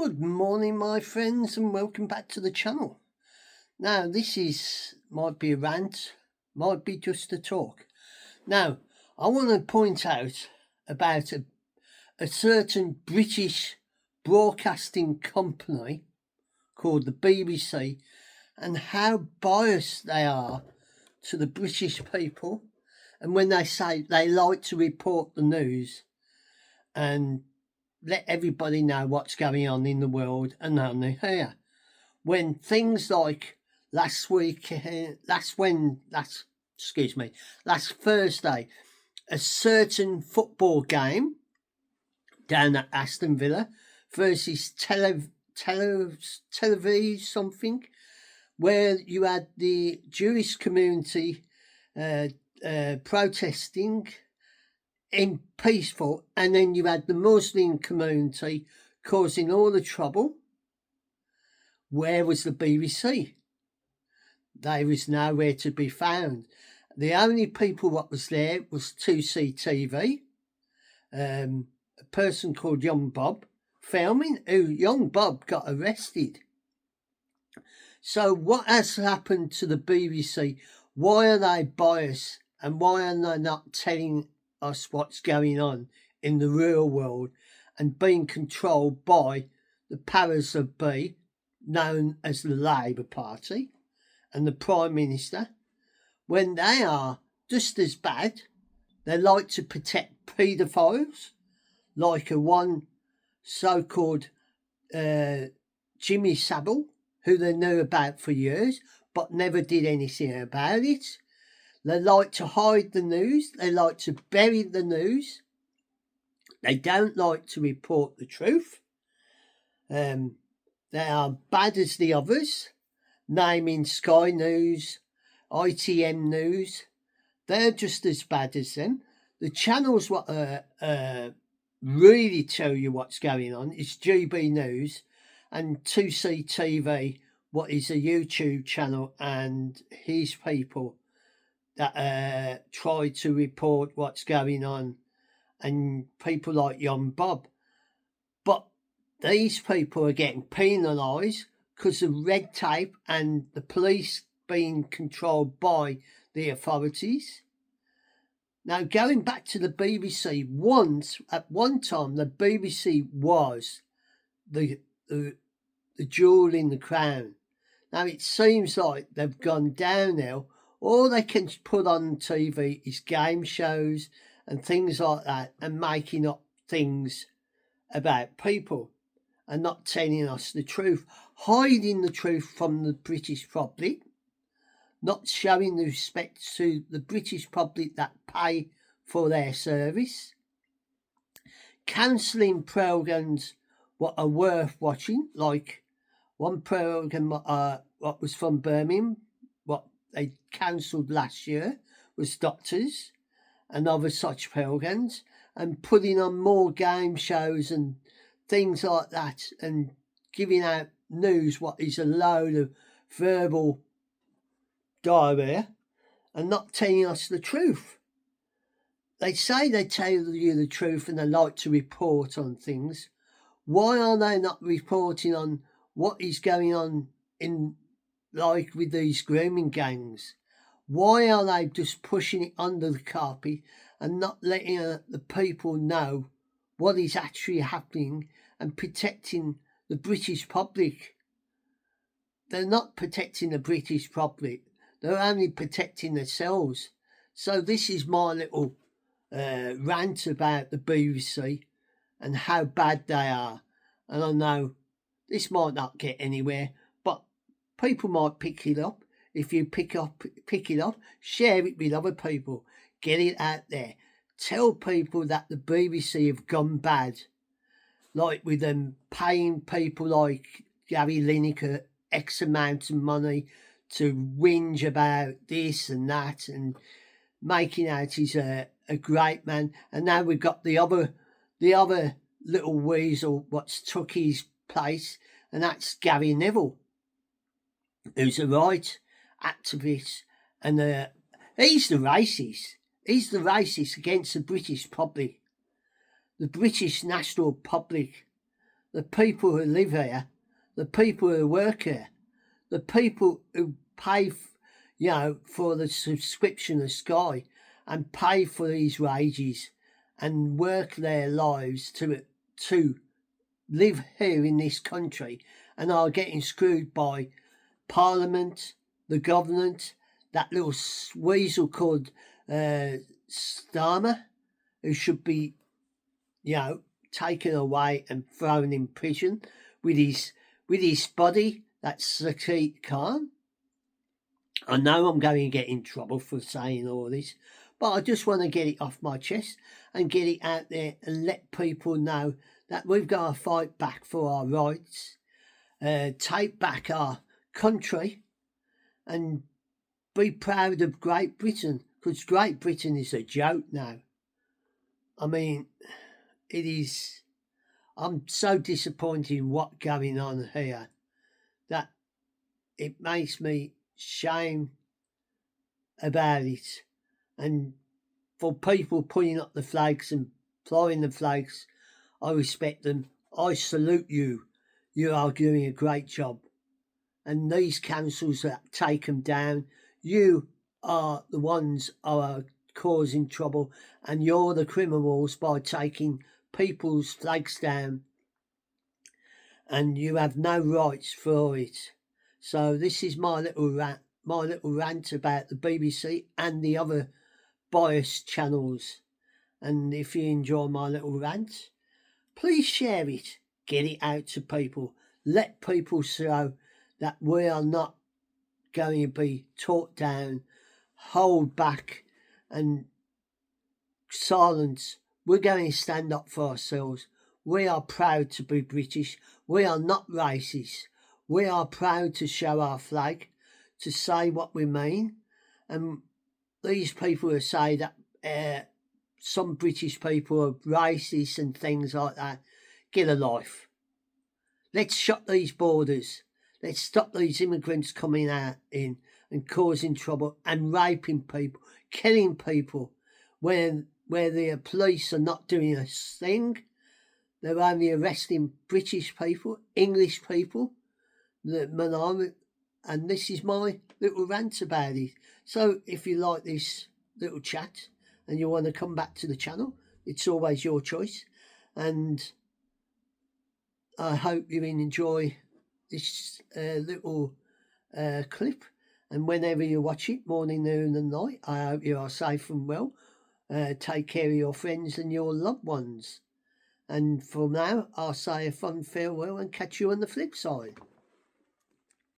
Good morning, my friends, and welcome back to the channel. Now, might be a rant, might be just a talk. Now, I want to point out about a certain British broadcasting company called the BBC and how biased they are to the British people. And when they say they like to report the news and let everybody know what's going on in the world and only here. When things like last Thursday, a certain football game down at Aston Villa versus Television something, where you had the Jewish community protesting in peaceful, and then you had the Muslim community causing all the trouble. Where was the BBC? They was nowhere to be found. The only people what was there was 2CTV, a person called Young Bob filming, who Young Bob got arrested. So what has happened to the BBC? Why are they biased, and why are they not telling us what's going on in the real world and being controlled by the powers that be, known as the Labour Party and the Prime Minister, when they are just as bad? They like to protect paedophiles, like a one so-called Jimmy Savile, who they knew about for years but never did anything about it. They like to hide the news. They like to bury the news. They don't like to report the truth. They are bad as the others, naming Sky News, ITM News. They're just as bad as them. The channels what really tell you what's going on is GB News and 2CTV, what is a YouTube channel, and his people that try to report what's going on, and people like Young Bob. But these people are getting penalised because of red tape and the police being controlled by the authorities. Now, going back to the BBC, at one time, the BBC was the jewel in the crown. Now, it seems like they've gone downhill. All they can put on TV is game shows and things like that, and making up things about people and not telling us the truth, hiding the truth from the British public, not showing the respect to the British public that pay for their service, cancelling programmes what are worth watching, like one programme what was from Birmingham, what they cancelled last year, was Doctors and other such programmes, and putting on more game shows and things like that, and giving out news what is a load of verbal diarrhea and not telling us the truth. They say they tell you the truth and they like to report on things. Why are they not reporting on what is going on in, like, with these grooming gangs? Why are they just pushing it under the carpet and not letting the people know what is actually happening and protecting the British public? They're not protecting the British public. They're only protecting themselves. So this is my little rant about the BBC and how bad they are. And I know this might not get anywhere, but people might pick it up. If you pick it up, share it with other people. Get it out there. Tell people that the BBC have gone bad, like with them paying people like Gary Lineker X amount of money to whinge about this and that, and making out he's a great man. And now we've got the other little weasel what's took his place, and that's Gary Neville, who's a right activist, and he's the racist. He's the racist against the British public, the British national public. the people who live here, the people who work here, the people who pay, for the subscription of Sky and pay for these wages and work their lives to live here in this country and are getting screwed by Parliament, the government, that little weasel called Starmer, who should be, taken away and thrown in prison with his body. That's Sadiq Khan. I know I'm going to get in trouble for saying all this, but I just want to get it off my chest and get it out there and let people know that we've got to fight back for our rights, take back our country, and be proud of Great Britain, because Great Britain is a joke now. I mean, it is. I'm so disappointed in what's going on here that it makes me shame about it. And for people putting up the flags and flying the flags, I respect them. I salute you. You are doing a great job. And these councils that take them down, you are the ones who are causing trouble, and you're the criminals by taking people's flags down, and you have no rights for it. So this is my little rant about the BBC and the other biased channels. And if you enjoy my little rant, please share it, get it out to people, let people know that we are not going to be talked down, hold back and silence. We're going to stand up for ourselves. We are proud to be British. We are not racist. We are proud to show our flag, to say what we mean. And these people who say that some British people are racist and things like that, get a life. Let's shut these borders. Let's stop these immigrants coming out in and causing trouble and raping people, killing people, where the police are not doing a thing. They're only arresting British people, English people, and this is my little rant about it. So if you like this little chat and you want to come back to the channel, it's always your choice. And I hope you enjoy this little clip. And whenever you watch it, morning, noon and night, I hope you are safe and well. Take care of your friends and your loved ones. And for now, I'll say a fond farewell and catch you on the flip side.